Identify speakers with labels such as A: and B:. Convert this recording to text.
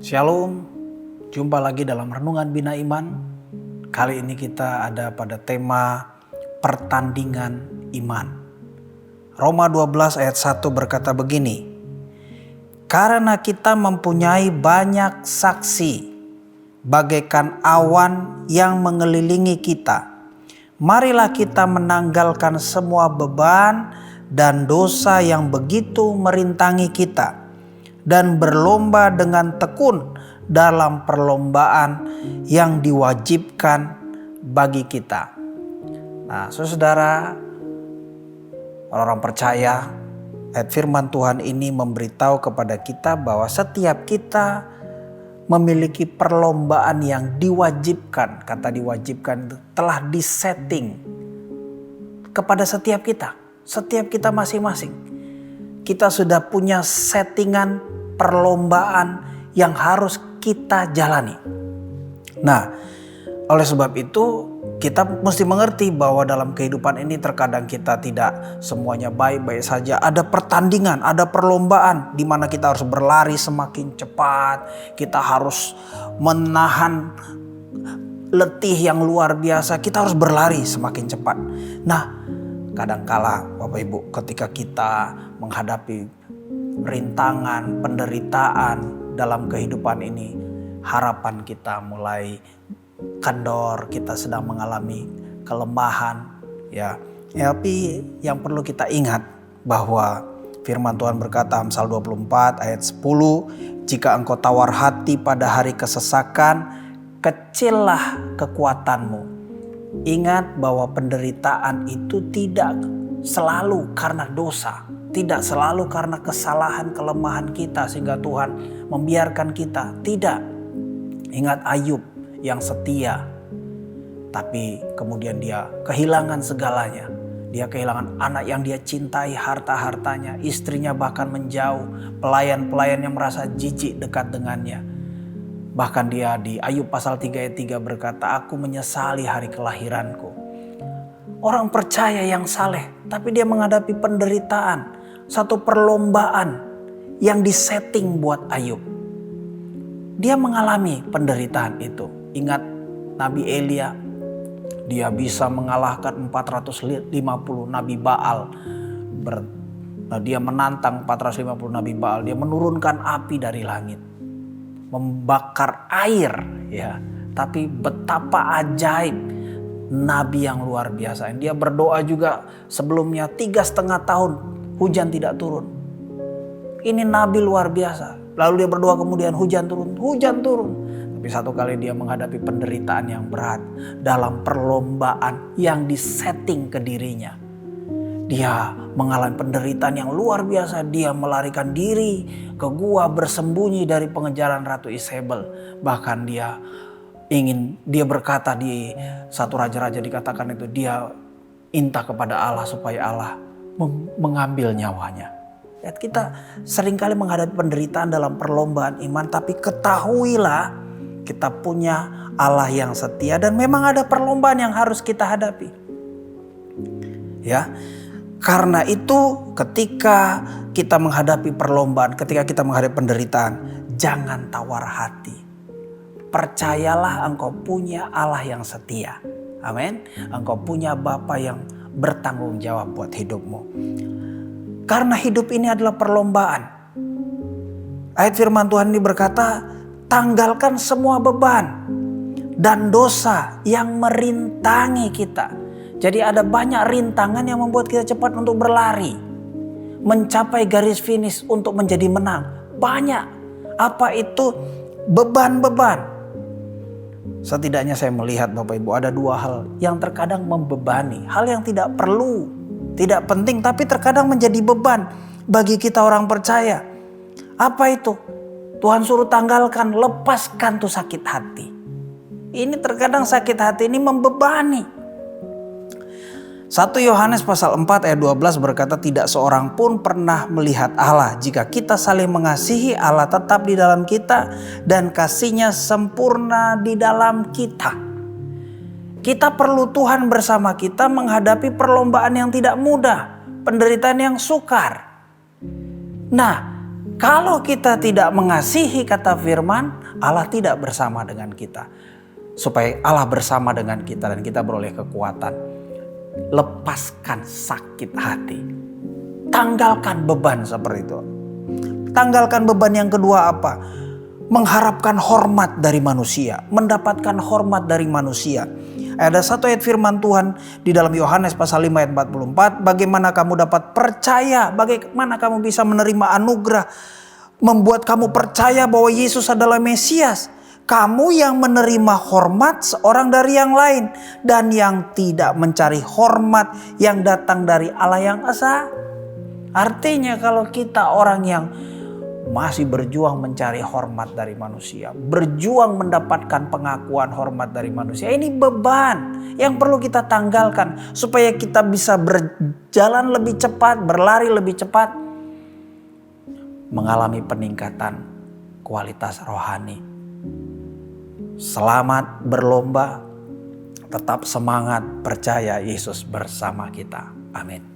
A: Shalom, jumpa lagi dalam Renungan Bina Iman. Kali ini kita ada pada tema pertandingan iman. Roma 12 ayat 1 berkata begini, karena kita mempunyai banyak saksi, bagaikan awan yang mengelilingi kita, marilah kita menanggalkan semua beban dan dosa yang begitu merintangi kita, dan berlomba dengan tekun dalam perlombaan yang diwajibkan bagi kita. Nah, saudara, orang percaya, ayat firman Tuhan ini memberitahu kepada kita bahwa setiap kita memiliki perlombaan yang diwajibkan. Kata diwajibkan itu telah disetting kepada setiap kita masing-masing. Kita sudah punya settingan perlombaan yang harus kita jalani. Nah, oleh sebab itu kita mesti mengerti bahwa dalam kehidupan ini terkadang kita tidak semuanya baik-baik saja. Ada pertandingan, ada perlombaan di mana kita harus berlari semakin cepat. Kita harus menahan letih yang luar biasa. Kita harus berlari semakin cepat. Nah, kadangkala Bapak Ibu, ketika kita menghadapi rintangan, penderitaan dalam kehidupan ini, harapan kita mulai kendor, kita sedang mengalami kelemahan, ya. Tapi yang perlu kita ingat bahwa firman Tuhan berkata, Amsal 24 ayat 10, jika engkau tawar hati pada hari kesesakan, kecillah kekuatanmu. Ingat bahwa penderitaan itu tidak selalu karena dosa. Tidak selalu karena kesalahan, kelemahan kita sehingga Tuhan membiarkan kita. Tidak. Ingat Ayub yang setia. Tapi kemudian dia kehilangan segalanya. Dia kehilangan anak yang dia cintai, harta-hartanya. Istrinya bahkan menjauh. Pelayan-pelayan yang merasa jijik dekat dengannya. Bahkan dia di Ayub pasal 3 ayat 3 berkata, aku menyesali hari kelahiranku. Orang percaya yang saleh, tapi dia menghadapi penderitaan. Satu perlombaan yang disetting buat Ayub. Dia mengalami penderitaan itu. Ingat Nabi Elia, dia bisa mengalahkan 450 Nabi Baal. Dia menantang 450 Nabi Baal. Dia menurunkan api dari langit, membakar air, ya. Tapi betapa ajaib Nabi yang luar biasa. Dia berdoa juga sebelumnya 3,5 tahun hujan tidak turun. Ini Nabi luar biasa. Lalu dia berdoa kemudian hujan turun. Tapi satu kali dia menghadapi penderitaan yang berat dalam perlombaan yang disetting ke dirinya. Dia mengalami penderitaan yang luar biasa. Dia melarikan diri ke gua bersembunyi dari pengejaran Ratu Isabel. Bahkan dia berkata di satu raja-raja dikatakan itu, dia minta kepada Allah supaya Allah mengambil nyawanya. Ya, kita seringkali menghadapi penderitaan dalam perlombaan iman, tapi ketahuilah kita punya Allah yang setia dan memang ada perlombaan yang harus kita hadapi. Ya. Karena itu ketika kita menghadapi perlombaan, ketika kita menghadapi penderitaan, jangan tawar hati. Percayalah engkau punya Allah yang setia. Amin. Engkau punya Bapa yang bertanggung jawab buat hidupmu. Karena hidup ini adalah perlombaan. Ayat firman Tuhan ini berkata, tanggalkan semua beban dan dosa yang merintangi kita. Jadi ada banyak rintangan yang membuat kita cepat untuk berlari, mencapai garis finish untuk menjadi menang. Banyak. Apa itu? Beban-beban. Setidaknya saya melihat Bapak Ibu ada 2 hal yang terkadang membebani. Hal yang tidak perlu, tidak penting, tapi terkadang menjadi beban bagi kita orang percaya. Apa itu? Tuhan suruh tanggalkan, lepaskan tuh sakit hati. Ini terkadang sakit hati ini membebani. 1 Yohanes pasal 4 ayat 12 berkata, tidak seorang pun pernah melihat Allah. Jika kita saling mengasihi, Allah tetap di dalam kita dan kasih-Nya sempurna di dalam kita. Kita perlu Tuhan bersama kita menghadapi perlombaan yang tidak mudah, penderitaan yang sukar. Nah, Kalau kita tidak mengasihi, kata firman, Allah tidak bersama dengan kita. Supaya Allah bersama dengan kita dan kita beroleh kekuatan. Lepaskan sakit hati. Tanggalkan beban seperti itu. Tanggalkan beban yang kedua apa? Mengharapkan hormat dari manusia. Mendapatkan hormat dari manusia. Ada satu ayat firman Tuhan di dalam Yohanes pasal 5 ayat 44. Bagaimana kamu dapat percaya? Bagaimana kamu bisa menerima anugerah? Membuat kamu percaya bahwa Yesus adalah Mesias. Kamu yang menerima hormat seorang dari yang lain. Dan yang tidak mencari hormat yang datang dari Allah yang esa. Artinya kalau kita orang yang masih berjuang mencari hormat dari manusia, berjuang mendapatkan pengakuan hormat dari manusia, ini beban yang perlu kita tanggalkan supaya kita bisa berjalan lebih cepat, berlari lebih cepat, mengalami peningkatan kualitas rohani. Selamat berlomba, tetap semangat, percaya Yesus bersama kita. Amin.